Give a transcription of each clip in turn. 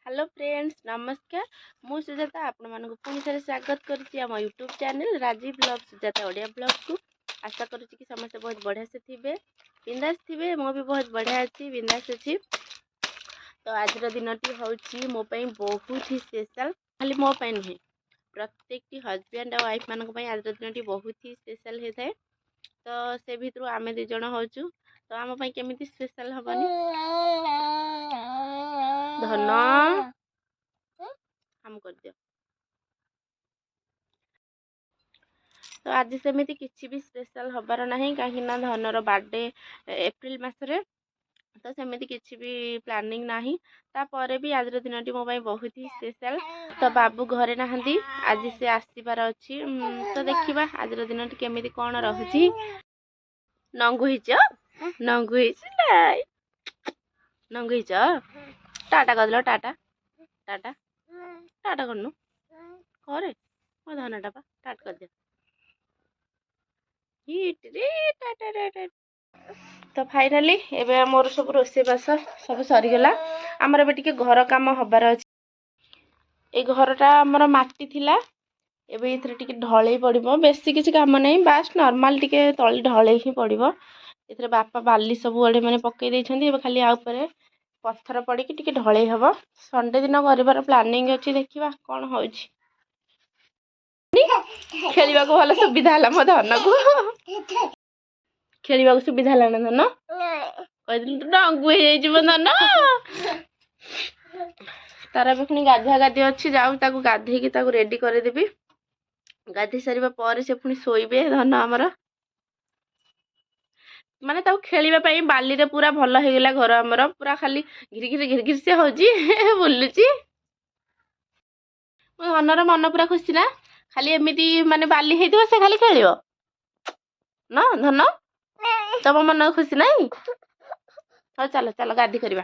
Hello friends नमस्कार मु सुजाता आपण मानक पुणी थे स्वागत करुच्ची आम YouTube channel Rajiv blog Sujata Odia blog को आशा करुच्ची कि समस्त बहुत बढ़िया से थे बिंदास थे मो भी बहुत बढ़िया अच्छी बिंदास अच्छी। तो आज दिन टी हूँ मो बहुत ही स्पेशल खाली मो नुहे प्रत्येक हजबैंड और वाइफ मान आज दिन टी बहुत ही स्पेशल होता है। तो से भितर आम दु जन हो तो आम केमी स्पेशल हेनी धन काम कर दियो। तो आज सेमती किसी भी स्पेशल हबार ना कहीं धनर बर्थडे एप्रिल मसरे तो सेमती किसी भी प्लानिंग ना तापर भी आज दिन मो बहुत ही स्पेशल। तो बाबू घरे नहांती आज से आसबार अच्छी तो देखा आज दिन केमी कौन रही नंगुच नंगुच नंगुच टाटा कर टाटा टाटा टाटा करनु करे मो धनटा पा टाट कर दे तो फाइनाली एबे मोर सब रोषेबास सब सरीगला आमर एबे टिके घर काम हबार अछि। ए घरटा आमर माटी थिला एबे इथरे टिके ढळै पड़िबो बेसी किछि काम नै बास नॉर्मल टिके तळी ढळै ही पड़िबो। इथरे बापा बाली सब ओडे माने पकई दैछन्ती एबे खाली आ ऊपर पत्थर पड़ी कि टिके ढळै हबो संडे दिन गरिबार प्लानिंग अछि देखिबा कोन होछि। खेलिबा को भलो सुविधा हला मो धन को खेलिबा को सुविधा हला ना धन कहि दिन तो डांगु हे जाई जीव धन तारा भी पुनी गाधा गाधी अच्छी जाऊ ताकू गाधे की ताकू रेडी करे देबी गाधी सारिबा पर से पुनी सोइबे धन हमर माने ताऊ खेलिबा पई बाली रे पूरा भलो हे गेला घर हमर पूरा खाली घिर घिर से होजी बुलुची मो धनर मन पूरा खुशी ना खाली एमिति माने बाली हेइतो से खाली खेलियो ना धन तब मन खुशी नहीं हो चलो चलो गाधी करवा।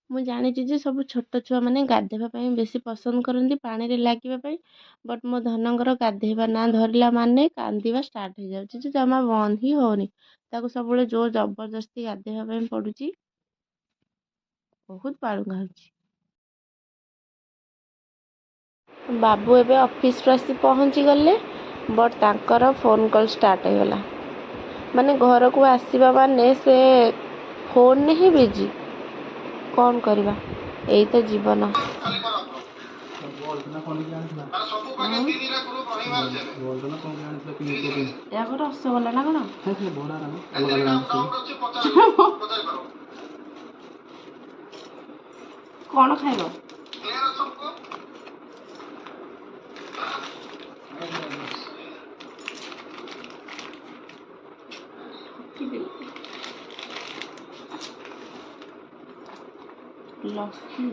मु जानी जे सब छोट छुआ मैंने गाधेवा बेसी पसंद करती पानी रे लागिबा बट मो धनकर गाधेवा ना धरला माने कांदिबा स्टार्ट हो जाउची जमा बंद ही होनी ताको सब जो जबरदस्ती गाधेवा पड़ुची बहुत बालुंगा होची। बाबू एबे ऑफिस आसी पहुँची गले बट तांकर फोन कॉल स्टार्ट हो गला माने घर को आसीबा माने से फोन ही बिजी कौन करवा यही तो जीवन। रसगोला ना कौन खाइब लस्सी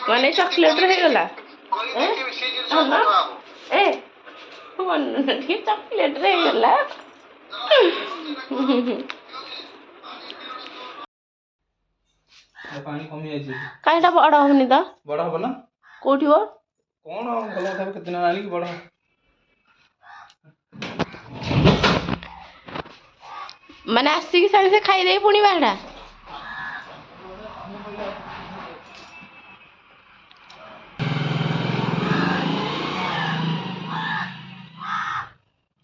माने चॉकलेट रहे गला ए चॉकलेट रहे गला पानी कमी आइछि काईटा बड़ होनी तो बड़ हो ना कोठी हो कोन भलो था केतना आनी बड़ माने आसी की साइड से खाई दे पुणी बाड़ा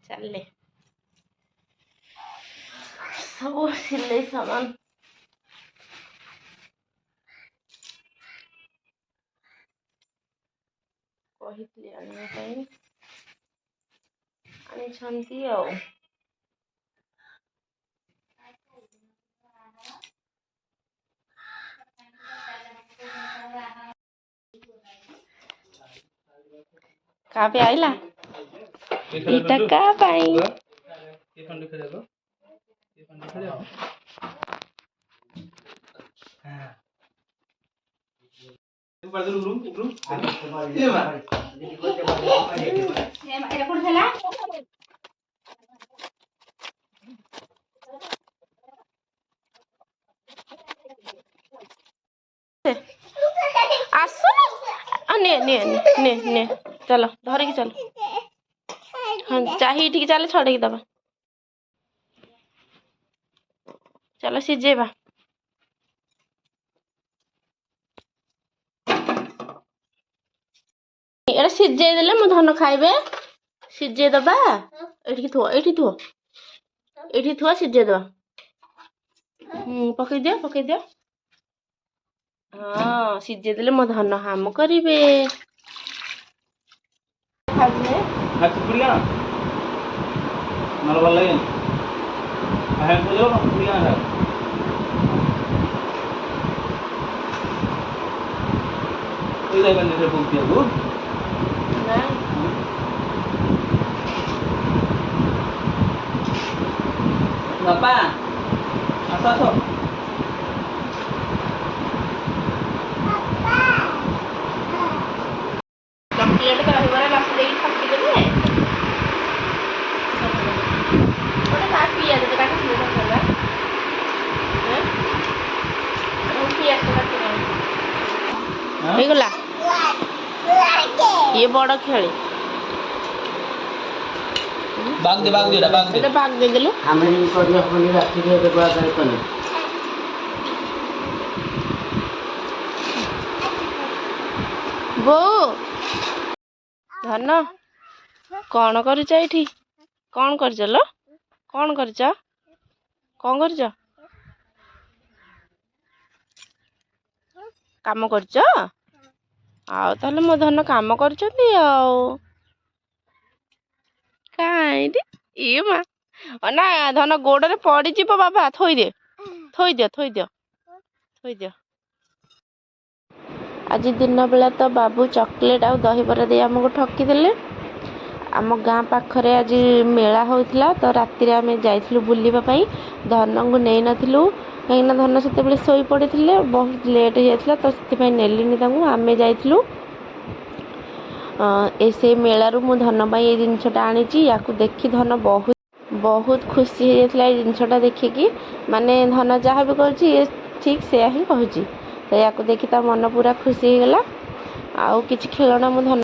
चले सब सिलाई सामान कहितली आनिया पई आनी छंती आ का पे आइला इटा का पाई ये फंड खेले तो ये फंड खेले हां ऊपर रूम ये बा चलो धरिकी चल हाँ चाहिए ठीक चल छड़ेकी दबा चलो सीझेबा एटा सीझे देले मो धन खाइबे सीझे दबा एठी थुआ एठी थुआ सीझे दबा पकई दियो हाँ सीझे देले मो धन हाम करिवे खाइबे हाथ पुड़िया मला भल लगे आहे पुड़िया ना पुड़िया है कोई जाय बने से पूछती है वो नहीं बापा आसा आसा चॉकलेट का रविवार लास्ट देगी थकी देबे ओटा का पिया दे का सुन होला हैं हम पिया का हो गला ये बड़ खेली बाग दे बाग दे एटा भाग दे देलु हमें नहीं करने अपनी रात्रि के दुआ करे कने बो धन कौन करुच एठी कौन करछ लो कौन करछ काम करछ आउ ताले मो धन काम करछती आउ काई रे ए मा ना धन गोड़े पड़ी जीव बाबा थोई दियो आज दिन बेला तो बाबू चॉकलेट आ दहीबरा दे आमको ठकी देले आम गाँ पाखरे आज मेला होता तो राति आम जाइलु बुलवा धन को नहीं नथिलु कहीं धन से शोई पड़े बहुत लेट हो जाता तो से नेलिनी आम जाइलु से मेलू मु धन ये जिनसटा आनी या देखी धन बहुत बहुत खुशी हो जाता ये जिनसटा देखिकी माने धन जहाँ भी कहूँ ये ठीक से ही कहूँ तो या देखी ता मन पूरा खुशी हो गला आउ किछि खेलना मु धन